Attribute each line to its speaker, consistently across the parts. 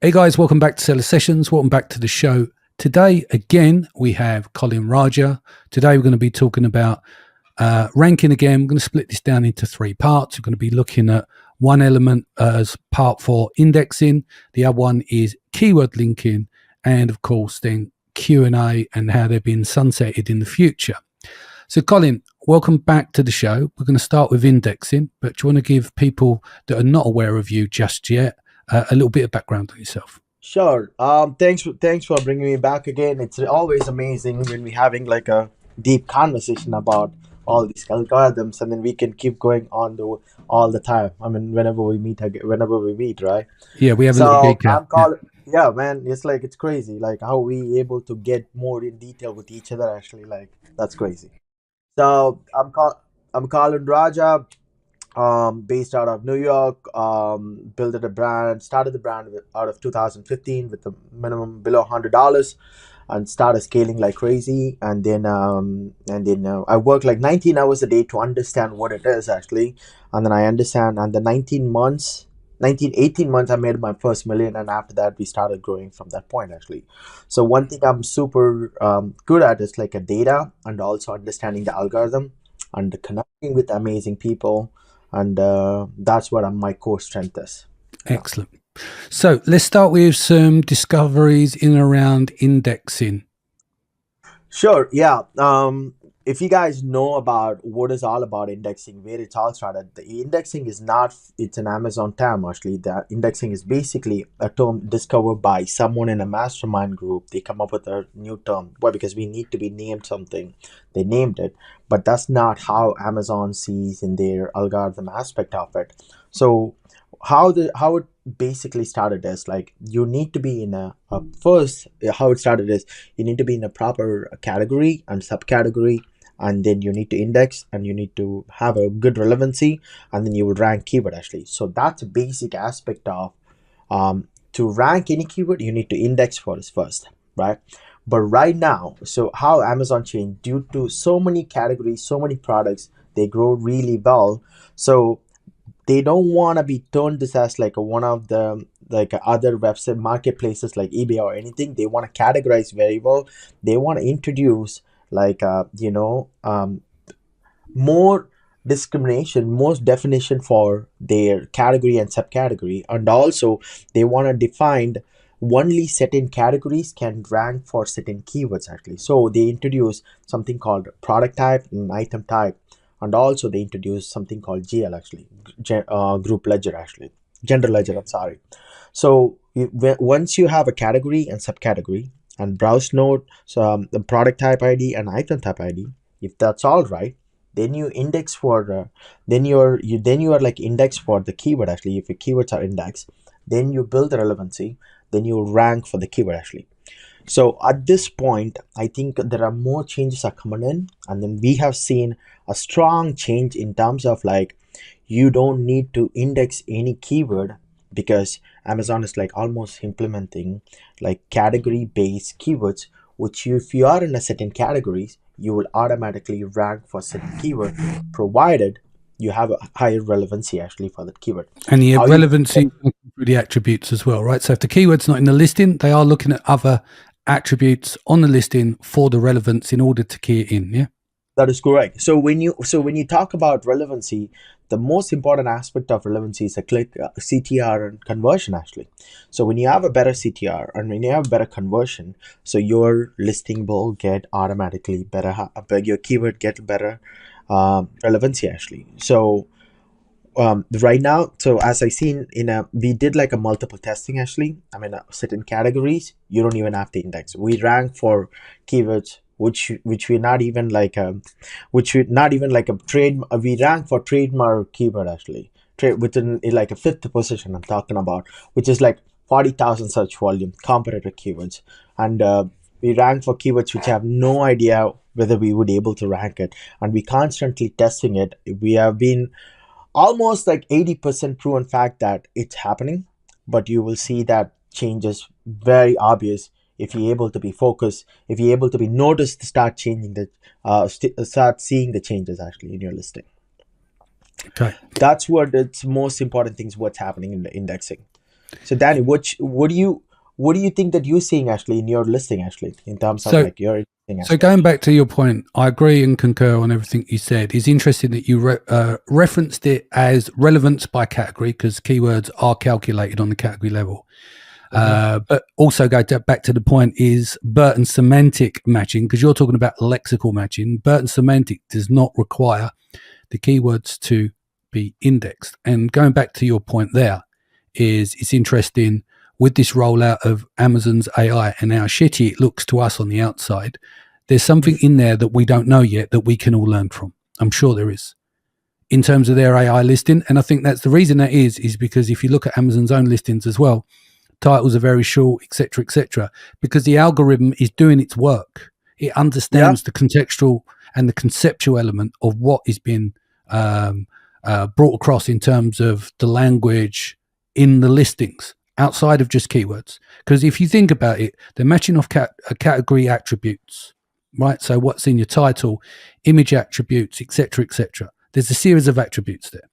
Speaker 1: Hey guys, welcome back to Seller Sessions. Welcome back to the show. Today, again, we have Colin Raja. Today, we're going to be talking about ranking again. We're going to split this down into three parts. We're going to be looking at one element as part for indexing. The other one is keyword linking. And of course, then Q&A and how they're being sunsetted in the future. So Colin, welcome back to the show. We're going to start with indexing, but do you want to give people that are not aware of you just yet a little bit of background on yourself?
Speaker 2: Sure. Thanks for bringing me back again. It's always amazing when we're having like a deep conversation about all these algorithms, and then we can keep going on all the time. I mean, whenever we meet, right?
Speaker 1: Yeah, we have a little geek out.
Speaker 2: I'm Colin. Yeah, man, it's crazy, like how we able to get more in detail with each other. Actually, like that's crazy. So I'm Colin Raja, based out of New York. Started the brand out of 2015 with a minimum below $100, and started scaling like crazy. And then I work like 19 hours a day to understand what it is actually, and then I understand. And the 18 months, I made my first million, and after that, we started growing from that point actually. So one thing I'm super good at is like a data, and also understanding the algorithm, and connecting with amazing people, and that's what my core strength is.
Speaker 1: Excellent. So let's start with some discoveries in and around indexing.
Speaker 2: Sure. Yeah. If you guys know about what is all about indexing, where it all started, the indexing is not, it's an Amazon term actually. The indexing is basically a term discovered by someone in a mastermind group. They come up with a new term. Why? Because we need to be named something. They named it, but that's not how Amazon sees in their algorithm aspect of it. So how it basically started is like you need to be in first, how it started is you need to be in a proper category and subcategory, and then you need to index, and you need to have a good relevancy, and then you would rank keyword actually. So that's a basic aspect of to rank any keyword, you need to index for it first, right? But right now, so how Amazon changed due to so many categories, so many products, they grow really well. So they don't want to be turned this as like one of the like other website marketplaces like eBay or anything. They want to categorize very well. They want to introduce like more discrimination, more definition for their category and subcategory, and also they want to define only certain categories can rank for certain keywords actually. So they introduce something called product type and item type, and also they introduce something called GL actually, group ledger actually, gender ledger. I'm sorry. So once you have a category and subcategory and browse node, so the product type ID and item type ID, if that's all right, then you index for then you are like index for the keyword actually. If your keywords are indexed, then you build the relevancy, then you rank for the keyword actually. So at this point, I think there are more changes are coming in, and then we have seen a strong change in terms of like you don't need to index any keyword, because Amazon is like almost implementing like category based keywords, which if you are in a certain categories, you will automatically rank for certain keyword, provided you have a higher relevancy actually for that keyword.
Speaker 1: And the relevancy through the attributes as well, right? So if the keyword's not in the listing, they are looking at other attributes on the listing for the relevance in order to key it in. Yeah,
Speaker 2: that is correct. So when you talk about relevancy, the most important aspect of relevancy is a click CTR and conversion actually. So when you have a better CTR and when you have better conversion, so your listing will get automatically better, your keyword get better relevancy actually. So right now, so as I seen we did like a multiple testing actually. I mean, certain categories you don't even have to index. We rank for keywords which we're not even like a trade. We rank for trademark keyword actually, within like a fifth position I'm talking about, which is like 40,000 search volume comparator keywords. And we rank for keywords which have no idea whether we would able to rank it, and we constantly testing it. We have been almost like 80% proven fact that it's happening, but you will see that changes very obvious if you're able to be focused, if you're able to be noticed to start changing start seeing the changes actually in your listing.
Speaker 1: Okay.
Speaker 2: That's what it's most important things what's happening in the indexing. So Danny, what do you think that you're seeing actually in your listing actually in terms of
Speaker 1: So,
Speaker 2: like your listing
Speaker 1: so
Speaker 2: aspect?
Speaker 1: going back to your point, I agree and concur on everything you said. It's interesting that you referenced it as relevance by category because keywords are calculated on the category level. But also back to the point is BERT and semantic matching, because you're talking about lexical matching. BERT and semantic does not require the keywords to be indexed. And going back to your point there, is it's interesting with this rollout of Amazon's AI and how shitty it looks to us on the outside. There's something in there that we don't know yet that we can all learn from. I'm sure there is in terms of their AI listing. And I think that's the reason that is because if you look at Amazon's own listings as well, titles are very short, etc., because the algorithm is doing its work. It understands the contextual and the conceptual element of what is being brought across in terms of the language in the listings outside of just keywords. Because if you think about it, they're matching off category attributes, right? So what's in your title, image attributes, etc. There's a series of attributes there.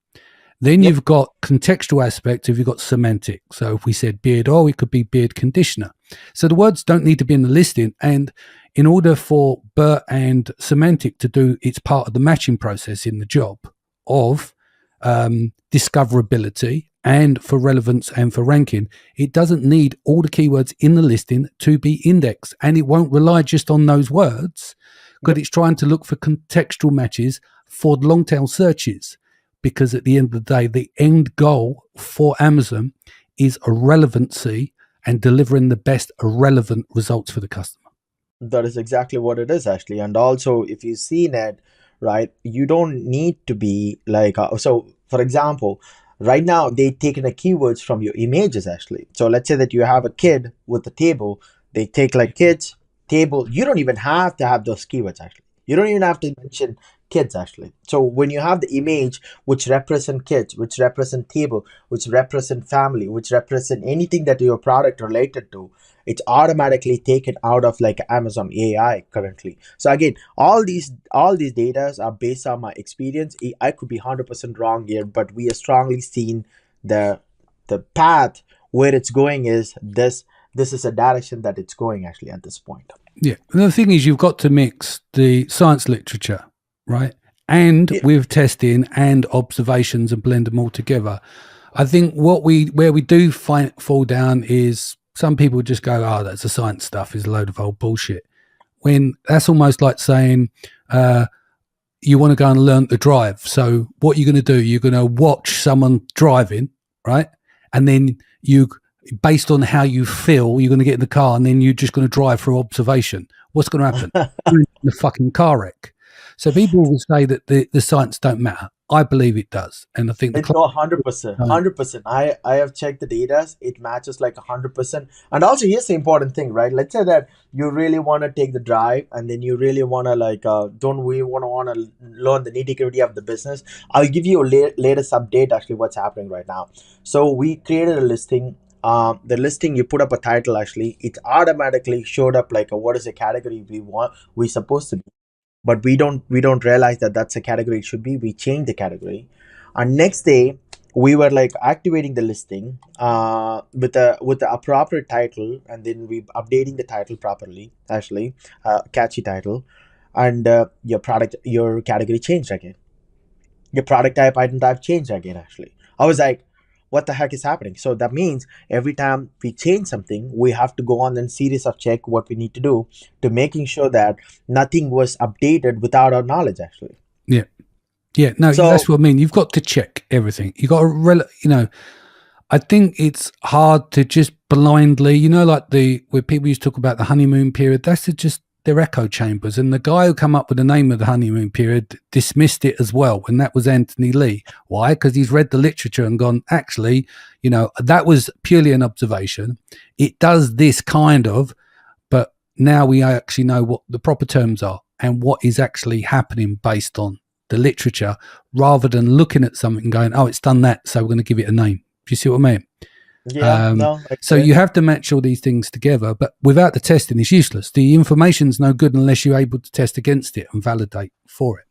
Speaker 1: Then you've got contextual aspects. If you've got semantic, so if we said beard oil, it could be beard conditioner. So the words don't need to be in the listing. And in order for BERT and semantic to do its part of the matching process in the job of discoverability and for relevance and for ranking, it doesn't need all the keywords in the listing to be indexed. And it won't rely just on those words because it's trying to look for contextual matches for long tail searches. Because at the end of the day, the end goal for Amazon is a relevancy and delivering the best relevant results for the customer.
Speaker 2: That is exactly what it is actually. And also, if you see that, right, you don't need to be like, so for example, right now they taken the keywords from your images actually. So let's say that you have a kid with a table, they take like kids, table. You don't even have to have those keywords actually. You don't even have to mention kids actually. So when you have the image which represent kids, which represent table, which represent family, which represent anything that your product related to, it's automatically taken out of like Amazon AI currently. So again, all these data are based on my experience. I could be 100% wrong here, but we are strongly seeing the path where it's going is this is a direction that it's going actually at this point.
Speaker 1: Yeah. And the thing is, you've got to mix the science literature, right? And with testing and observations and blend them all together. I think where we do fall down is some people just go, oh, that's the science stuff is a load of old bullshit. When that's almost like saying you want to go and learn to drive. So what you're going to do, you're going to watch someone driving, right? And then based on how you feel, you're going to get in the car and then you're just going to drive through observation. What's going to happen? You're in the fucking car wreck. So people will say that the science don't matter. I believe it does. And I think
Speaker 2: it's 100%. I have checked the data. It matches like 100%. And also here's the important thing, right? Let's say that you really want to take the drive and then you really want to like, don't we want to learn the nitty gritty of the business? I'll give you a latest update actually what's happening right now. So we created a listing. The listing, you put up a title actually, it automatically showed up like what is the category we supposed to be. But we don't realize that that's a category it should be. We changed the category. And next day, we were like activating the listing with the appropriate title, and then we updating the title properly, actually, catchy title, and your category changed again. Your product type, item type changed again. Actually, I was like, what the heck is happening? So that means every time we change something, we have to go on a series of check what we need to do to making sure that nothing was updated without our knowledge actually.
Speaker 1: Yeah, no, so, that's what I mean. You've got to check everything. You got to, I think it's hard to just blindly, like where people used to talk about the honeymoon period, that's just their echo chambers. And the guy who come up with the name of the honeymoon period dismissed it as well. And that was Anthony Lee. Why? Because he's read the literature and gone, actually, that was purely an observation. It does this kind of, but now we actually know what the proper terms are and what is actually happening based on the literature, rather than looking at something and going, oh, it's done that, so we're going to give it a name. Do you see what I mean?
Speaker 2: Yeah.
Speaker 1: So you have to match all these things together, but without the testing, it's useless. The information's no good unless you're able to test against it and validate for it.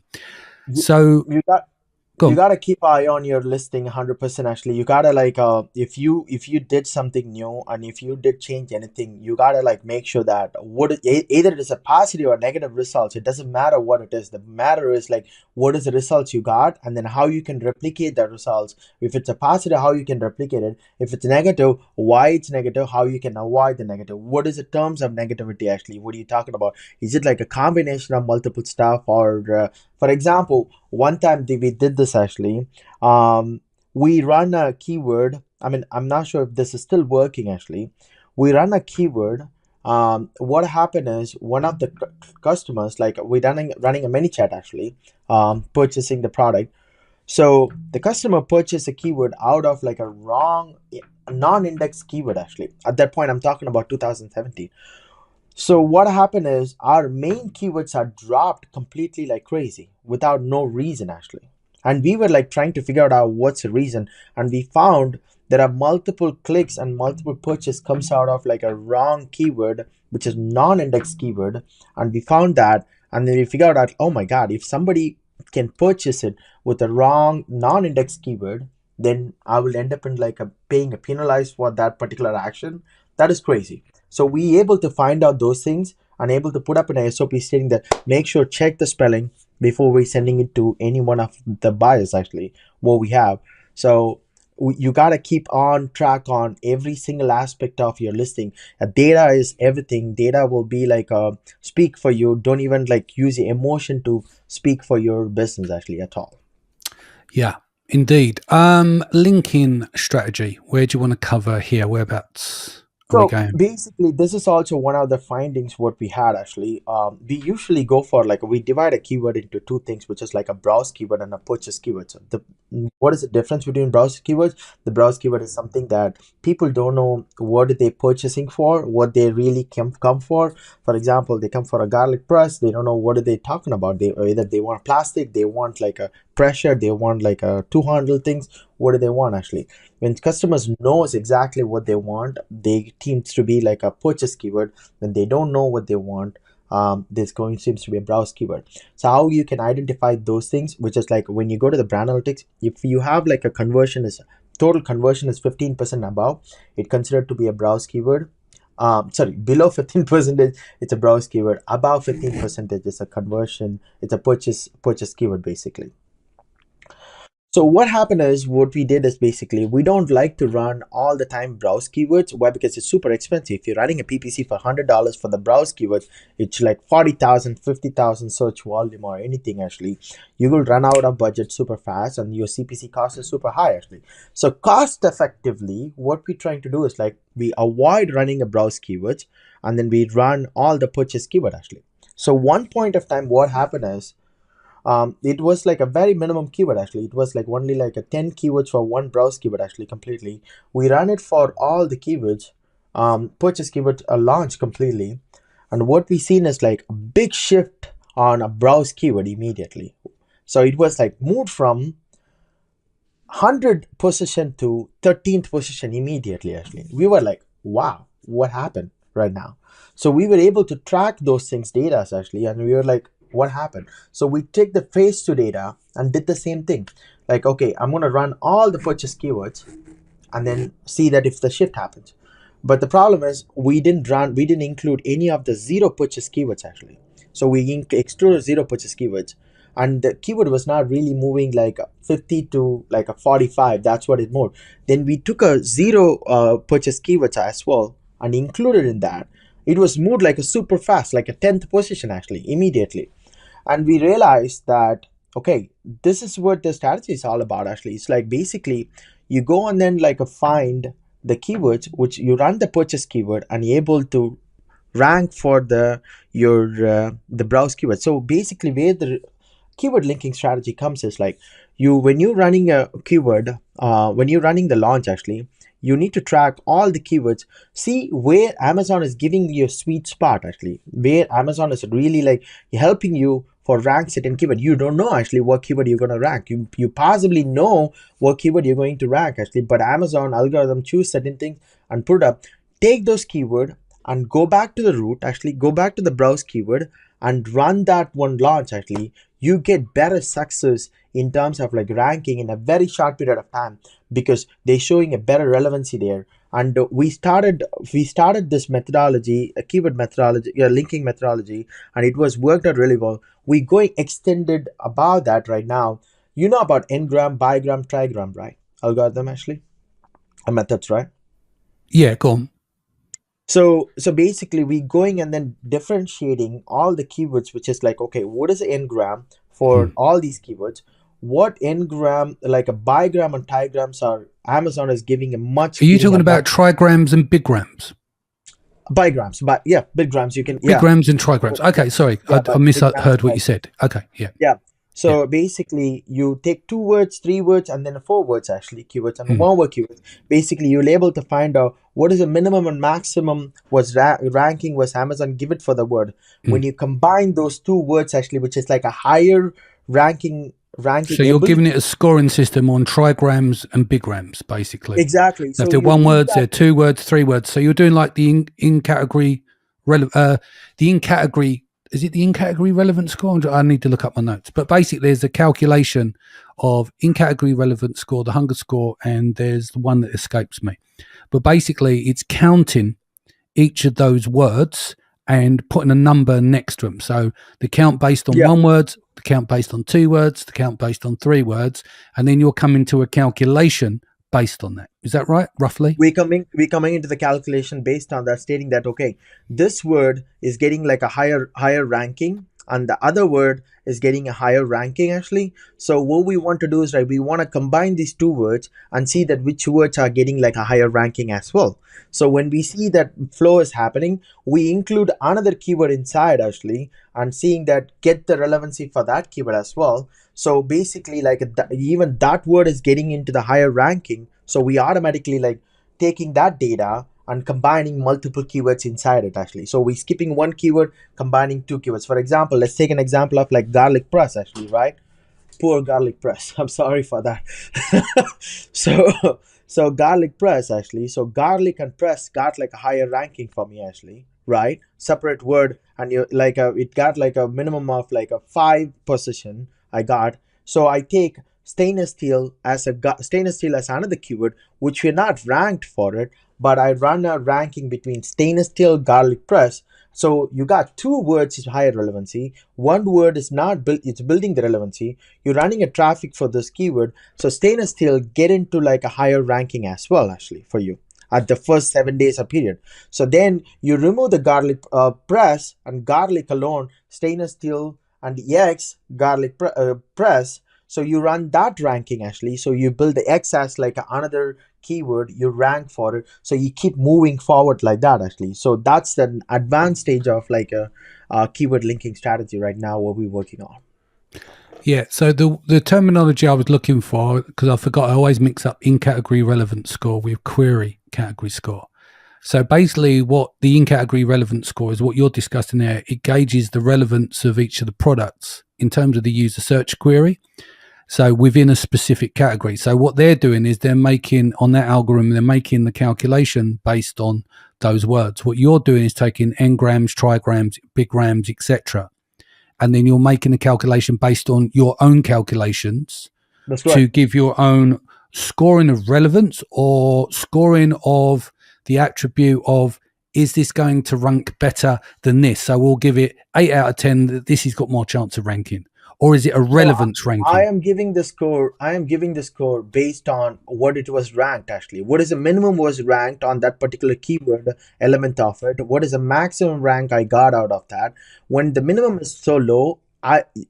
Speaker 1: Go
Speaker 2: You
Speaker 1: on.
Speaker 2: gotta keep eye on your listing 100%. Actually, you gotta like if you did something new and if you did change anything, you gotta like make sure that either it is a positive or negative results. It doesn't matter what it is. The matter is like what is the results you got, and then how you can replicate the results. If it's a positive, how you can replicate it. If it's negative, why it's negative, how you can avoid the negative. What is the terms of negativity actually? What are you talking about? Is it like a combination of multiple stuff, or for example, one time we did this actually. We run a keyword. I mean, I'm not sure if this is still working actually. We run a keyword. What happened is one of the customers, like we running a mini chat actually, purchasing the product. So the customer purchased a keyword out of like a wrong non-index keyword actually. At that point, I'm talking about 2017. So what happened is our main keywords are dropped completely like crazy without no reason actually. And we were like trying to figure out what's the reason. And we found there are multiple clicks and multiple purchase comes out of like a wrong keyword, which is non-index keyword. And we found that, and then we figured out, oh my God, if somebody can purchase it with a wrong non-index keyword, then I will end up in like paying a penalized for that particular action. That is crazy. So we able to find out those things and able to put up an SOP stating that make sure check the spelling before we sending it to any one of the buyers actually what we have. So you got to keep on track on every single aspect of your listing. Data is everything. Data will be like speak for you. Don't even like use your emotion to speak for your business actually at all.
Speaker 1: Yeah, indeed. Linking strategy. Where do you want to cover here? Whereabouts are we
Speaker 2: So
Speaker 1: going?
Speaker 2: basically, this is also one of the findings what we had actually. We usually go for like we divide a keyword into two things, which is like a browse keyword and a purchase keyword. So what is the difference between browse keywords? The browse keyword is something that people don't know what are they purchasing for, what they really come for. For example, they come for a garlic press. They don't know what are they talking about. They either they want plastic, they want like a pressure, they want like a two handle things. What do they want actually? When customers knows exactly what they want, they seems to be like a purchase keyword. When they don't know what they want, this going seems to be a browse keyword. So how you can identify those things, which is like when you go to the brand analytics, if you have like a conversion is total conversion is 15% above, it considered to be a browse keyword. Sorry, below 15% it's a browse keyword. Above 15% is a conversion. It's a purchase keyword basically. So what happened is what we did is basically we don't like to run all the time browse keywords. Why? Because it's super expensive. If you're running a PPC for $100 for the browse keywords, it's like 40,000, 50,000 search volume or anything actually. You will run out of budget super fast and your CPC cost is super high actually. So cost effectively, what we're trying to do is like we avoid running a browse keywords and then we run all the purchase keyword actually. So one point of time, what happened is it was like a very minimum keyword actually. It was like only like a 10 keywords for one browse keyword actually completely. We ran it for all the keywords. Purchase keyword launched completely, and what we seen is like a big shift on a browse keyword immediately. So it was like moved from 100 position to 13th position immediately actually. We were like, wow, what happened right now? So we were able to track those things data actually, and we were like, what happened? So we take the phase 2 data and did the same thing. Like, okay, I'm going to run all the purchase keywords and then see that if the shift happens. But the problem is we didn't include any of the zero purchase keywords actually. So we excluded zero purchase keywords, and the keyword was not really moving like 50 to like a 45. That's what it moved. Then we took a zero purchase keywords as well and included in that. It was moved like a super fast, like a 10th position actually immediately. And we realized that okay, this is what the strategy is all about actually. It's like basically you go and then like find the keywords which you run the purchase keyword and you're able to rank for the browse keyword. So basically where the keyword linking strategy comes is like when you're running a keyword, when you're running the launch actually, you need to track all the keywords, see where Amazon is giving you a sweet spot actually, where Amazon is really like helping you for rank certain keyword. You don't know actually what keyword you're going to rank. You possibly know what keyword you're going to rank actually, but Amazon algorithm choose certain things and put up, take those keyword and go back to the root, actually go back to the browse keyword and run that one launch, actually, you get better success in terms of like ranking in a very short period of time, because they're showing a better relevancy there. And we started this methodology, a keyword methodology, linking methodology, and it was worked out really well. We going extended about that right now. You know about n-gram, bigram, trigram, right? Algorithm, actually, methods, right?
Speaker 1: Yeah, go on.
Speaker 2: So basically we going and then differentiating all the keywords, which is like, okay, what is n-gram for all these keywords? What n-gram, like a bigram and trigrams, are Amazon is giving a much.
Speaker 1: Are you talking about trigrams and bigrams?
Speaker 2: Bigrams, but yeah, bigrams. You can
Speaker 1: bigrams and trigrams. Okay, sorry,
Speaker 2: Yeah,
Speaker 1: I misheard what you said. Okay, yeah.
Speaker 2: Yeah. So basically, you take 2 words, 3 words, and then 4 words, actually, keywords, and 1 word keywords. Basically, you're able to find out what is the minimum and maximum was ranking was Amazon give it for the word. When you combine those 2 words, actually, which is like a higher ranking.
Speaker 1: So you're giving it a scoring system on trigrams and bigrams, basically.
Speaker 2: Exactly.
Speaker 1: So if they're 1 word, they're 2 words, 3 words. So you're doing like the in category, the in category. Is it the in-category relevant score? I need to look up my notes. But basically, there's a calculation of in-category relevant score, the hunger score, and there's the one that escapes me. But basically, it's counting each of those words and putting a number next to them. So the count based on 1 word, the count based on 2 words, the count based on 3 words, and then you're coming to a calculation based on that. Is that right, roughly?
Speaker 2: We're coming into the calculation based on that, stating that, okay, this word is getting like a higher ranking, and the other word is getting a higher ranking, actually. So what we want to do is, right, we want to combine these 2 words and see that which words are getting like a higher ranking as well. So when we see that flow is happening, we include another keyword inside, actually, and seeing that get the relevancy for that keyword as well. So basically, like even that word is getting into the higher ranking. So we automatically like taking that data and combining multiple keywords inside it, actually. So we're skipping 1 keyword, combining 2 keywords. For example, let's take an example of like garlic press, actually, right? Poor garlic press. I'm sorry for that. So garlic press, actually. So garlic and press got like a higher ranking for me, actually, right? Separate word, and you like it got like a minimum of like a 5 position I got. So I take stainless steel as another keyword, which we're not ranked for it, but I run a ranking between stainless steel, garlic press. So you got 2 words is higher relevancy. 1 word is not built, it's building the relevancy. You're running a traffic for this keyword. So stainless steel get into like a higher ranking as well, actually, for you at the first 7 days of period. So then you remove the garlic press and garlic alone, stainless steel and X garlic press. So you run that ranking, actually. So you build the X as like another keyword, you rank for it. So you keep moving forward like that, actually. So that's an advanced stage of like a keyword linking strategy right now, what we're working on.
Speaker 1: Yeah, so the terminology I was looking for, because I forgot, I always mix up in-category relevant score with query category score. So basically what the in-category relevant score is, what you're discussing there, it gauges the relevance of each of the products in terms of the user search query. So within a specific category. So what they're doing is they're making, on that algorithm, they're making the calculation based on those words. What you're doing is taking n-grams, trigrams, bigrams, etc. And then you're making a calculation based on your own calculations to give your own scoring of relevance or scoring of the attribute of, is this going to rank better than this? So we'll give it 8 out of 10 that this has got more chance of ranking. Or is it a relevance ranking?
Speaker 2: I am giving the score based on what it was ranked, actually. What is the minimum was ranked on that particular keyword element of it? What is the maximum rank I got out of that? When the minimum is so low,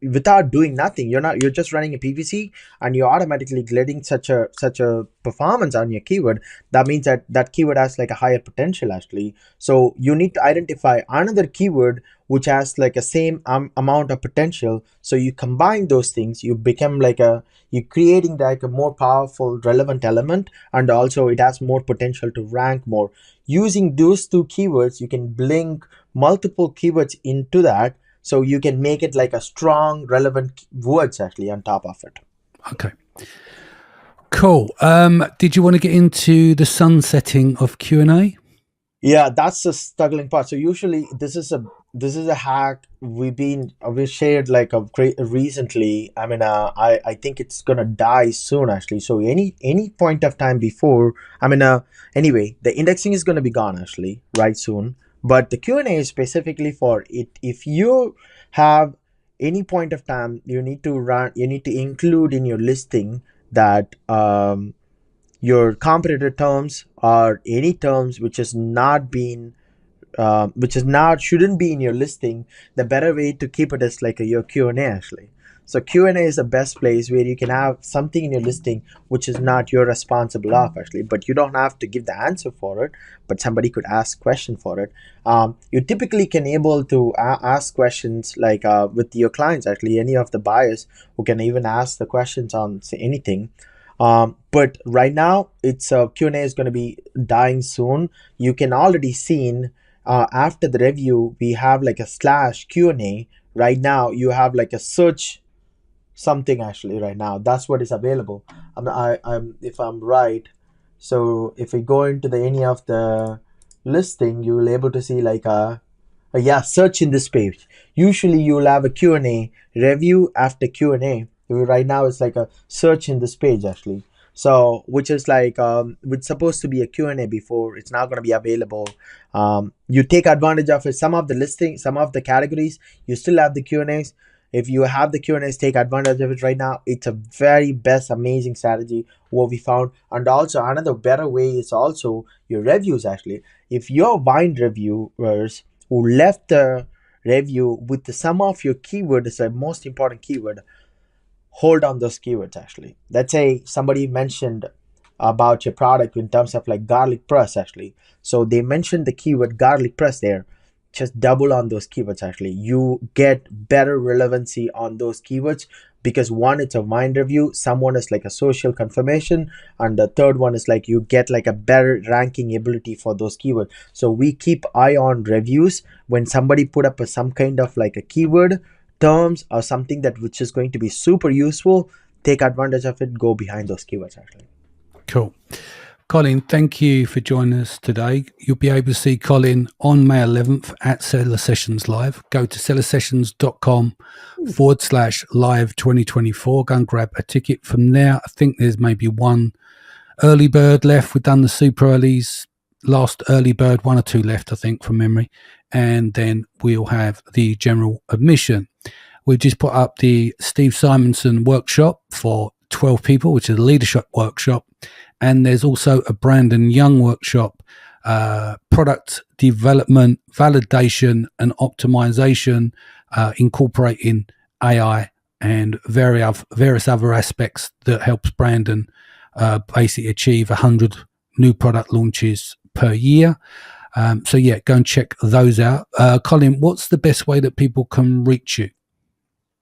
Speaker 2: without doing nothing, you're just running a PPC and you're automatically getting such a performance on your keyword. That means that keyword has like a higher potential, actually. So you need to identify another keyword which has like a same amount of potential. So you combine those things, you become like you're creating like a more powerful relevant element, and also it has more potential to rank more. Using those 2 keywords, you can link multiple keywords into that. So you can make it like a strong, relevant words, actually, on top of it.
Speaker 1: Okay. Cool. Did you want to get into the sunsetting of Q&A?
Speaker 2: Yeah, that's the struggling part. So usually this is a this is a hack we shared like a great recently. I mean, I think it's gonna die soon actually. So any point of time before, I mean, anyway, the indexing is gonna be gone actually right soon. But the Q&A is specifically for it. If you have any point of time, you need to include in your listing that your competitor terms or any terms which is not shouldn't be in your listing. The better way to keep it is like your Q&A actually. So Q&A is the best place where you can have something in your listing which is not your responsible of actually, but you don't have to give the answer for it, but somebody could ask question for it. You typically can able to ask questions like with your clients actually, any of the buyers who can even ask the questions on say anything. But right now it's Q&A is going to be dying soon. You can already seen after the review we have like a slash Q&A. Right now you have like a search something actually right now. That's what is available. I'm if I'm right. So if we go into the any of the listing, you will able to see like yeah, search in this page. Usually you'll have a Q&A review after Q&A. Right now it's like a search in this page actually. So which is like which supposed to be a Q&A before, it's now going to be available. You take advantage of it. Some of the listing, some of the categories, you still have the Q&As. If you have the Q&As, take advantage of it right now. It's a very best amazing strategy what we found. And also another better way is also your reviews actually. If your wine reviewers who left the review with the sum of your keyword is the most important keyword, hold on those keywords actually. Let's say somebody mentioned about your product in terms of like garlic press actually, so they mentioned the keyword garlic press there. Just double on those keywords actually. You get better relevancy on those keywords because one, it's a wine review, someone is like a social confirmation, and the third one is like you get like a better ranking ability for those keywords. So we keep eye on reviews when somebody put up some kind of like a keyword terms or something that which is going to be super useful. Take advantage of it, go behind those keywords actually.
Speaker 1: Cool. Colin, thank you for joining us today. You'll be able to see Colin on May 11th at Seller Sessions Live. Go to sellersessions.com/live 2024. Go and grab a ticket from there. I think there's maybe one early bird left. We've done the super earlies, last early bird, one or two left, I think, from memory. And then we'll have the general admission. We've just put up the Steve Simonson workshop for 12 people, which is a leadership workshop. And there's also a Brandon Young workshop, product development, validation, and optimization, incorporating AI and various other aspects that helps Brandon basically achieve 100 new product launches per year. So yeah, go and check those out. Colin, what's the best way that people can reach you?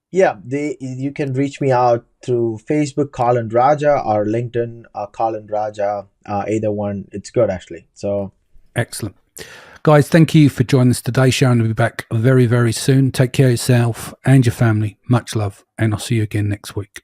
Speaker 2: Yeah, you can reach me out through Facebook, Colin Raja, or LinkedIn, Colin Raja. Either one, it's good actually. So
Speaker 1: excellent. Guys, thank you for joining us today. Sharon will be back very, very soon. Take care of yourself and your family. Much love, and I'll see you again next week.